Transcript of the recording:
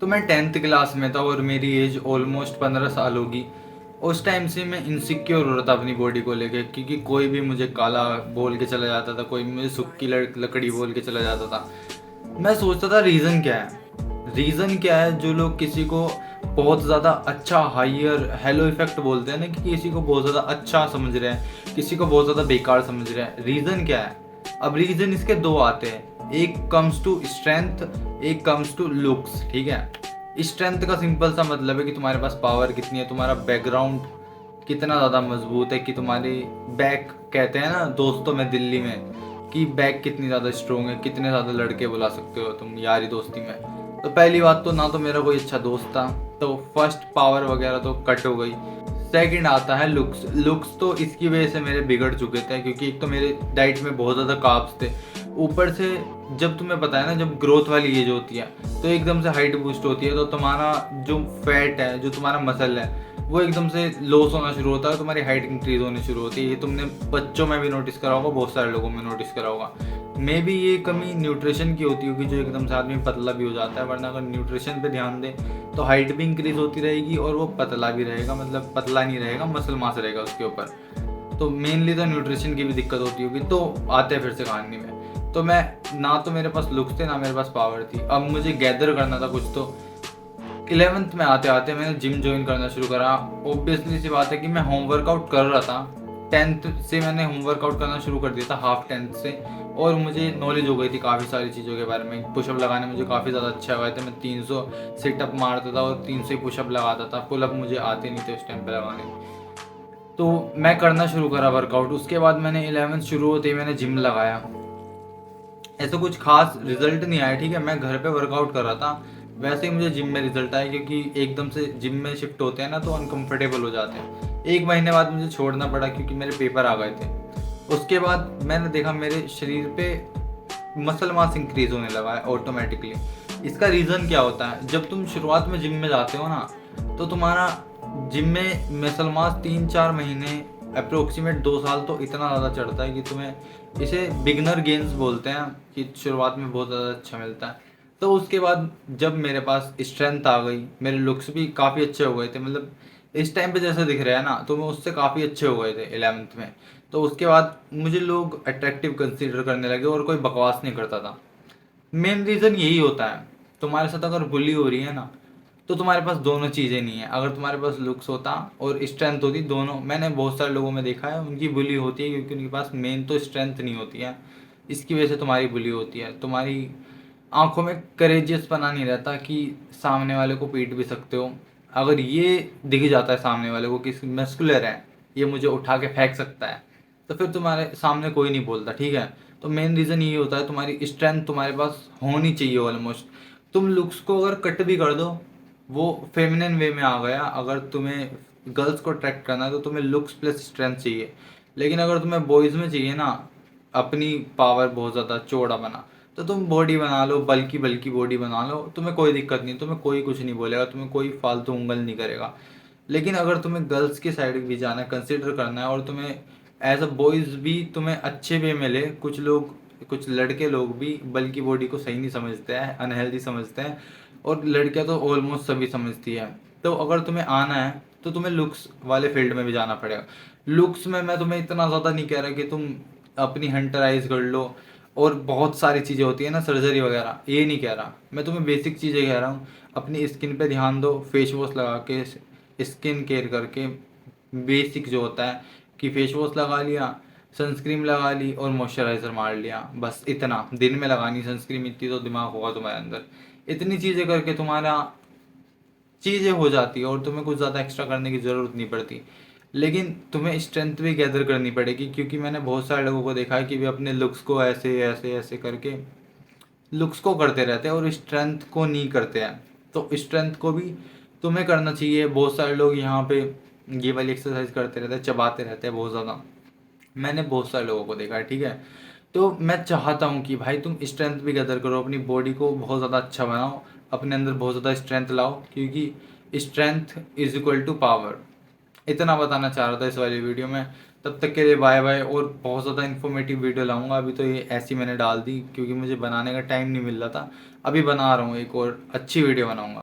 तो मैं 10th class में था और मेरी एज ऑलमोस्ट 15 साल होगी। उस टाइम से मैं इनसिक्योर हो रहा था अपनी बॉडी को लेके, क्योंकि कोई भी मुझे काला बोल के चला जाता था, कोई भी मुझे सूखी लकड़ी बोल के चला जाता था। मैं सोचता था रीज़न क्या है, रीज़न क्या है जो लोग किसी को बहुत ज़्यादा अच्छा हायर हेलो इफेक्ट बोलते हैं ना, कि किसी को बहुत ज़्यादा अच्छा समझ रहे हैं, किसी को बहुत ज़्यादा बेकार समझ रहे हैं। रीज़न क्या है? अब रीज़न इसके दो आते हैं, एक कम्स टू स्ट्रेंथ, एक कम्स टू लुक्स। ठीक है, स्ट्रेंथ का सिंपल सा मतलब है कि तुम्हारे पास पावर कितनी है, तुम्हारा बैकग्राउंड कितना ज़्यादा मजबूत है, कि तुम्हारी बैक, कहते हैं ना दोस्तों में दिल्ली में, कि बैक कितनी ज़्यादा स्ट्रोंग है, कितने ज़्यादा लड़के बुला सकते हो तुम यारी दोस्ती में। तो पहली बात तो ना तो मेरा कोई अच्छा दोस्त था, तो फर्स्ट पावर वगैरह तो कट हो गई। सेकंड आता है लुक्स। लुक्स तो इसकी वजह से मेरे बिगड़ चुके थे, क्योंकि एक तो मेरे डाइट में बहुत ज़्यादा कार्ब्स थे, ऊपर से जब तुम्हें पता है ना, जब ग्रोथ वाली एज होती है तो एकदम से हाइट बूस्ट होती है, तो तुम्हारा जो फैट है, जो तुम्हारा मसल है, वो एकदम से लॉस होना शुरू होता है, तुम्हारी हाइट इंक्रीज होनी शुरू होती है। ये तुमने बच्चों में भी नोटिस करा होगा, बहुत सारे लोगों में नोटिस करा होगा। मे बी ये कमी न्यूट्रिशन की होती होगी, जो एकदम से आदमी पतला भी हो जाता है, वरना अगर न्यूट्रिशन पे ध्यान दे तो हाइट भी इंक्रीज होती रहेगी और वो पतला भी रहेगा, मतलब पतला नहीं रहेगा, मसल मास रहेगा उसके ऊपर। तो मेनली तो न्यूट्रिशन की भी दिक्कत होती होगी। तो आते हैं फिर से कहानी में। तो मैं, ना तो मेरे पास लुक्स थे, ना मेरे पास पावर थी। अब मुझे गैदर करना था कुछ। तो 11th में आते आते मैंने जिम ज्वाइन करना शुरू करा। ऑब्वियसली सी बात है कि मैं होम वर्कआउट कर रहा था। 10th से मैंने होम वर्कआउट करना शुरू कर दिया था, हाफ 10th से, और मुझे नॉलेज हो गई थी काफ़ी सारी चीज़ों के बारे में। पुशअप लगाने मुझे काफ़ी ज़्यादा अच्छा हुआ था। मैं 300 सिटअप मारता था और 300 ही पुशअप लगाता था। पुलअप मुझे आते नहीं थे उस टाइम पे लगाने। तो मैं करना शुरू करा वर्कआउट। उसके बाद मैंने 11th शुरू होते ही मैंने जिम लगाया। ऐसा कुछ खास रिजल्ट नहीं आया, ठीक है, मैं घर पे वर्कआउट कर रहा था, वैसे ही मुझे जिम में रिजल्ट आया, क्योंकि एकदम से जिम में शिफ्ट होते हैं ना तो अनकंफर्टेबल हो जाते हैं। 1 महीने बाद मुझे छोड़ना पड़ा, क्योंकि मेरे पेपर आ गए थे। उसके बाद मैंने देखा मेरे शरीर पे मसल मास इंक्रीज होने लगा है ऑटोमेटिकली। इसका रीज़न क्या होता है? जब तुम शुरुआत में जिम में जाते हो ना, तो तुम्हारा जिम में मसल मास 3-4 महीने, अप्रोक्सीमेट 2 साल तो इतना ज़्यादा चढ़ता है कि तुम्हें, इसे बिगनर गेन्स बोलते हैं, कि शुरुआत में बहुत ज़्यादा अच्छा मिलता है। तो उसके बाद जब मेरे पास स्ट्रेंथ आ गई, मेरे लुक्स भी काफ़ी अच्छे हो गए थे, मतलब इस टाइम पे जैसे दिख रहा है ना, तो मैं उससे काफ़ी अच्छे हो गए थे 11th में। तो उसके बाद मुझे लोग अट्रैक्टिव कंसीडर करने लगे और कोई बकवास नहीं करता था। मेन रीज़न यही होता है, तुम्हारे साथ अगर बुली हो रही है ना, तो तुम्हारे पास दोनों चीज़ें नहीं है। अगर तुम्हारे पास लुक्स होता और स्ट्रेंथ होती, दोनों, मैंने बहुत सारे लोगों में देखा है उनकी बुली होती है, क्योंकि उनके पास मेन तो स्ट्रेंथ नहीं होती है। इसकी वजह से तुम्हारी बुली होती है। तुम्हारी आंखों में करेजियस पना नहीं रहता, कि सामने वाले को पीट भी सकते हो। अगर ये दिख जाता है सामने वाले को कि मस्कुलर है, ये मुझे उठा के फेंक सकता है, तो फिर तुम्हारे सामने कोई नहीं बोलता। ठीक है, तो मेन रीज़न ये होता है, तुम्हारी स्ट्रेंथ तुम्हारे पास होनी चाहिए ऑलमोस्ट। तुम लुक्स को अगर कट भी कर दो, वो फेमिनिन वे में आ गया। अगर तुम्हें गर्ल्स को अट्रैक्ट करना है तो तुम्हें लुक्स प्लस स्ट्रेंथ चाहिए। लेकिन अगर तुम्हें बॉयज़ में चाहिए ना अपनी पावर बहुत ज़्यादा चौड़ा बना, तो तुम बॉडी बना लो, बल्कि बल्कि बॉडी बना लो, तुम्हें कोई दिक्कत नहीं, तुम्हें कोई कुछ नहीं बोलेगा, तुम्हें कोई फालतू उंगल नहीं करेगा। लेकिन अगर तुम्हें गर्ल्स की साइड भी जाना है, कंसिडर करना है, और तुम्हें एज अ बॉयज़ भी तुम्हें अच्छे वे मिले, कुछ लोग, कुछ लड़के लोग भी बल्कि बॉडी को सही नहीं समझते हैं, अनहेल्दी समझते हैं, और लड़कियां तो ऑलमोस्ट सभी समझती है। तो अगर तुम्हें आना है तो तुम्हें लुक्स वाले फील्ड में भी जाना पड़ेगा। लुक्स में मैं तुम्हें इतना ज़्यादा नहीं कह रहा कि तुम अपनी हंटराइज कर लो और बहुत सारी चीज़ें होती है ना, सर्जरी वगैरह, ये नहीं कह रहा मैं तुम्हें, बेसिक चीज़ें कह रहा हूँ। अपनी स्किन पे ध्यान दो, फेस वॉश लगा के, स्किन केयर करके, बेसिक जो होता है कि फेस वॉश लगा लिया, सनस्क्रीन लगा ली और मॉइस्चराइज़र मार लिया, बस इतना दिन में लगानी सनस्क्रीन, इतनी तो दिमाग होगा तुम्हारे अंदर। इतनी चीज़ें करके तुम्हारा चीज़ें हो जाती है और तुम्हें कुछ ज़्यादा एक्स्ट्रा करने की ज़रूरत नहीं पड़ती। लेकिन तुम्हें स्ट्रेंथ भी गैदर करनी पड़ेगी, क्योंकि मैंने बहुत सारे लोगों को देखा है कि वे अपने लुक्स को ऐसे ऐसे ऐसे करके लुक्स को करते रहते हैं और स्ट्रेंथ को नहीं करते हैं। तो स्ट्रेंथ को भी तुम्हें करना चाहिए। बहुत सारे लोग यहाँ पे ये वाली एक्सरसाइज करते रहते हैं, चबाते रहते हैं बहुत ज़्यादा, मैंने बहुत सारे लोगों को देखा है। ठीक है, तो मैं चाहता हूँ कि भाई तुम स्ट्रेंथ भी गैदर करो, अपनी बॉडी को बहुत ज़्यादा अच्छा बनाओ, अपने अंदर बहुत ज़्यादा स्ट्रेंथ लाओ, क्योंकि strength is equal to power. इतना बताना चाह रहा था इस वाली वीडियो में। तब तक के लिए बाय बाय, और बहुत ज़्यादा इन्फॉर्मेटिव वीडियो लाऊंगा। अभी तो ये ऐसी मैंने डाल दी क्योंकि मुझे बनाने का टाइम नहीं मिल रहा था। अभी बना रहा हूँ, एक और अच्छी वीडियो बनाऊंगा।